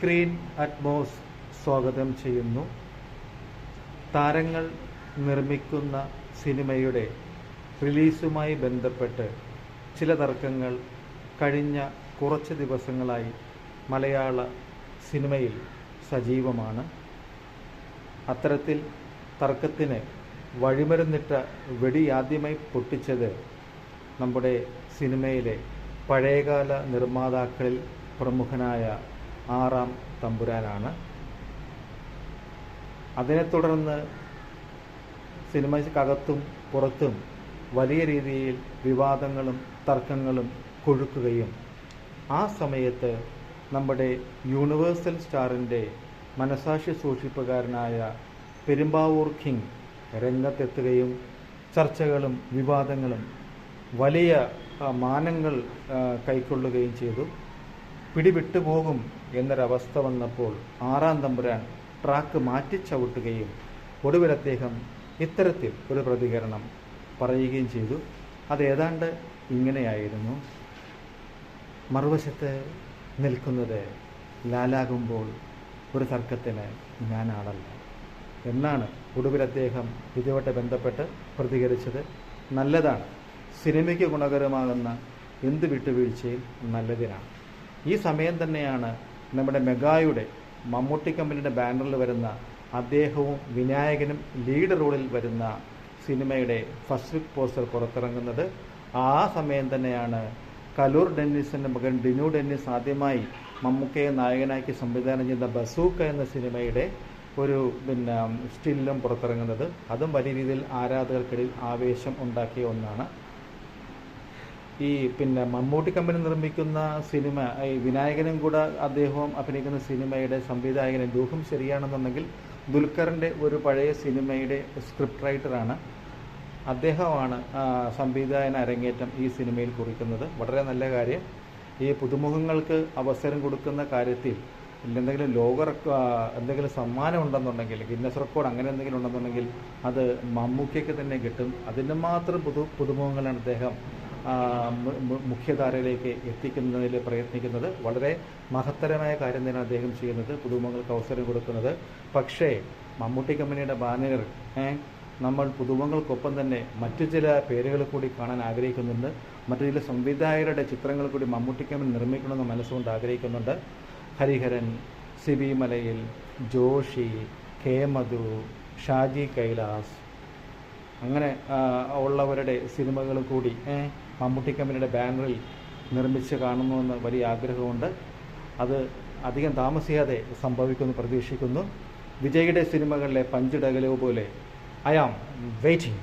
Screen Atmos സ്വാഗതം ചെയ്യുന്നു. താരങ്ങൾ നിർമ്മിക്കുന്ന സിനിമയുടെ റിലീസുമായി ബന്ധപ്പെട്ട് ചില തർക്കങ്ങൾ കഴിഞ്ഞ കുറച്ച് ദിവസങ്ങളായി മലയാള സിനിമയിൽ സജീവമാണ്. അത്തരത്തിൽ തർക്കത്തിന് വഴിമരുന്നിട്ട വെടി ആദ്യമായി പൊട്ടിച്ചത് നമ്മുടെ സിനിമയിലെ പഴയകാല നിർമ്മാതാക്കളിൽ പ്രമുഖനായ ആറാം തമ്പുരാനാണ്. അതിനെ തുടർന്ന് സിനിമയ്ക്കകത്തും പുറത്തും വലിയ രീതിയിൽ വിവാദങ്ങളും തർക്കങ്ങളും കൊഴുക്കുകയും ആ സമയത്ത് നമ്മുടെ യൂണിവേഴ്സൽ സ്റ്റാറിൻ്റെ മനസാക്ഷി സൂക്ഷിപ്പുകാരനായ പെരുമ്പാവൂർ കിങ് രംഗത്തെത്തുകയും ചർച്ചകളും വിവാദങ്ങളും വലിയ മാനങ്ങൾ കൈക്കൊള്ളുകയും ചെയ്തു. പിടിവിട്ടുപോകും എന്നൊരവസ്ഥ വന്നപ്പോൾ ആറാം തമ്പുരാൻ ട്രാക്ക് മാറ്റിച്ചവിട്ടുകയും ഒടുവിൽ അദ്ദേഹം ഇത്തരത്തിൽ ഒരു പ്രതികരണം പറയുകയും ചെയ്തു. അതേതാണ്ട് ഇങ്ങനെയായിരുന്നു: മറുവശത്ത് നിൽക്കുന്നത് ലാലാകുമ്പോൾ ഒരു തർക്കത്തിന് ഞാനാണല്ല എന്നാണ് ഒടുവിൽ അദ്ദേഹം ഇതുമായിട്ട് ബന്ധപ്പെട്ട് പ്രതികരിച്ചത്. നല്ലതാണ്, സിനിമയ്ക്ക് ഗുണകരമാകുന്ന എന്ത് വിട്ടുവീഴ്ചയും നല്ലതിനാണ്. ഈ സമയം തന്നെയാണ് നമ്മുടെ മെഗായുടെ മമ്മൂട്ടി കമ്പനിയുടെ ബാനറിൽ വരുന്ന അദ്ദേഹവും വിനായകനും ലീഡ് റോളിൽ വരുന്ന സിനിമയുടെ ഫസ്റ്റ് ലുക്ക് പോസ്റ്റർ പുറത്തിറങ്ങുന്നത്. ആ സമയം തന്നെയാണ് കലൂർ ഡെന്നിസിൻ്റെ മകൻ ഡിനു ഡെന്നിസ് ആദ്യമായി മമ്മൂക്കയെ നായകനാക്കി സംവിധാനം ചെയ്ത ബസൂക്ക എന്ന സിനിമയുടെ ഒരു സ്റ്റില്ലും പുറത്തിറങ്ങുന്നത്. അതും വലിയ രീതിയിൽ ആരാധകർക്കിടയിൽ ആവേശം ഉണ്ടാക്കിയ ഒന്നാണ്. ഈ മമ്മൂട്ടി കമ്പനി നിർമ്മിക്കുന്ന സിനിമ, ഈ വിനായകനും കൂടെ അദ്ദേഹവും അഭിനയിക്കുന്ന സിനിമയുടെ സംവിധായകൻ ദൂഹം ശരിയാണെന്നുണ്ടെങ്കിൽ ദുൽഖറിൻ്റെ ഒരു പഴയ സിനിമയുടെ സ്ക്രിപ്റ്റ് റൈറ്ററാണ്. അദ്ദേഹമാണ് സംവിധായകൻ അരങ്ങേറ്റം ഈ സിനിമയിൽ കുറിക്കുന്നത്. വളരെ നല്ല കാര്യം. ഈ പുതുമുഖങ്ങൾക്ക് അവസരം കൊടുക്കുന്ന കാര്യത്തിൽ എന്തെങ്കിലും എന്തെങ്കിലും സമ്മാനം ഉണ്ടെന്നുണ്ടെങ്കിൽ, ഗിന്നസ് റെക്കോർഡ് അങ്ങനെ എന്തെങ്കിലും ഉണ്ടെന്നുണ്ടെങ്കിൽ അത് മമ്മൂക്കയ്ക്ക് തന്നെ കിട്ടും. അതിന് മാത്രം പുതുമുഖങ്ങളാണ് അദ്ദേഹം മുഖ്യധാരയിലേക്ക് എത്തിക്കുന്നതിൽ പ്രയത്നിക്കുന്നത്. വളരെ മഹത്തരമായ കാര്യം തന്നെയാണ് അദ്ദേഹം ചെയ്യുന്നത്, പുതുമുഖങ്ങൾക്ക് അവസരം കൊടുക്കുന്നത്. പക്ഷേ മമ്മൂട്ടി കമ്പനിയുടെ ബാനറിൽ നമ്മൾ പുതുമുഖങ്ങൾക്കൊപ്പം തന്നെ മറ്റു ചില പേരുകൾ കൂടി കാണാൻ ആഗ്രഹിക്കുന്നുണ്ട്. മറ്റു ചില സംവിധായകരുടെ ചിത്രങ്ങൾ കൂടി മമ്മൂട്ടി കമ്പനി നിർമ്മിക്കണമെന്ന് മനസ്സുകൊണ്ട് ആഗ്രഹിക്കുന്നുണ്ട്. ഹരിഹരൻ, സിബി മലയിൽ, ജോഷി, കെ മധു, ഷാജി കൈലാസ്, അങ്ങനെ ഉള്ളവരുടെ സിനിമകൾ കൂടി മമ്മൂട്ടി കമ്പനിയുടെ ബാനറിൽ നിർമ്മിച്ച് കാണണമെന്ന് വലിയ ആഗ്രഹമുണ്ട്. അത് അധികം താമസിയാതെ സംഭവിക്കുമെന്ന് പ്രതീക്ഷിക്കുന്നു. വിജയുടെ സിനിമകളിലെ പഞ്ച് ഡയലോഗ് പോലെ ഐ ആം വെയിറ്റിംഗ്.